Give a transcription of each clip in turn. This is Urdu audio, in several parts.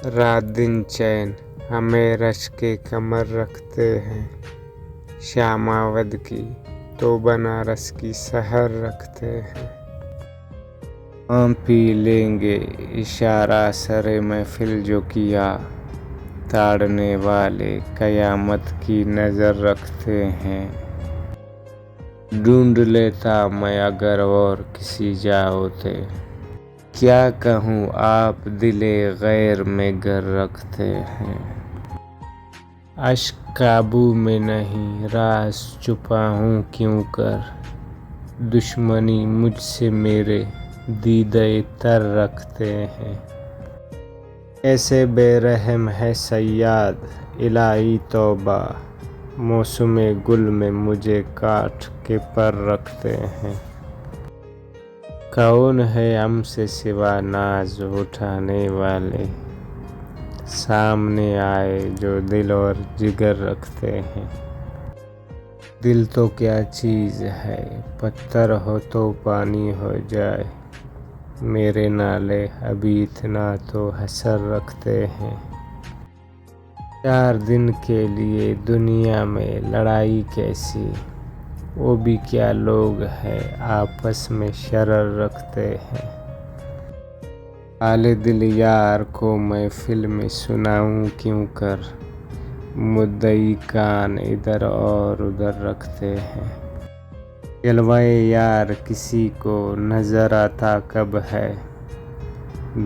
رات دن چین ہمیں رش کے کمر رکھتے ہیں، شام اودھ کی تو بنارس کی سحر رکھتے ہیں۔ ہم پی لیں گے اشارہ سرے محفل جو کیا، تاڑنے والے قیامت کی نظر رکھتے ہیں۔ ڈھونڈ لیتا میں اگر اور کسی جا ہوتے، کیا کہوں آپ دل غیر میں گھر رکھتے ہیں۔ اشک قابو میں نہیں راز چھپا ہوں کیوں کر، دشمنی مجھ سے میرے دیدہ تر رکھتے ہیں۔ کیسے بے رحم ہے صیاد الہی توبہ، موسم گل میں مجھے کاٹ کے پر رکھتے ہیں۔ کون ہے ہم سے سوا ناز اٹھانے والے، سامنے آئے جو دل اور جگر رکھتے ہیں۔ دل تو کیا چیز ہے پتھر ہو تو پانی ہو جائے، میرے نالے ابھی اتنا تو حسر رکھتے ہیں۔ 4 دن کے لیے دنیا میں لڑائی کیسی، وہ بھی کیا لوگ ہیں آپس میں شرر رکھتے ہیں۔ حال دل یار کو محفل میں سناؤں کیوں کر، مدعی کان ادھر اور ادھر رکھتے ہیں۔ جلوہ یار کسی کو نظر آتا کب ہے،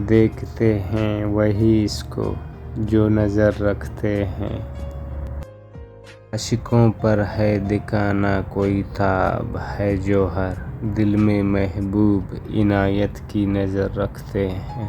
دیکھتے ہیں وہی اس کو جو نظر رکھتے ہیں۔ عاشقوں پر ہے دکھانا کوئی تاب ہے جوہر، دل میں محبوب عنایت کی نظر رکھتے ہیں۔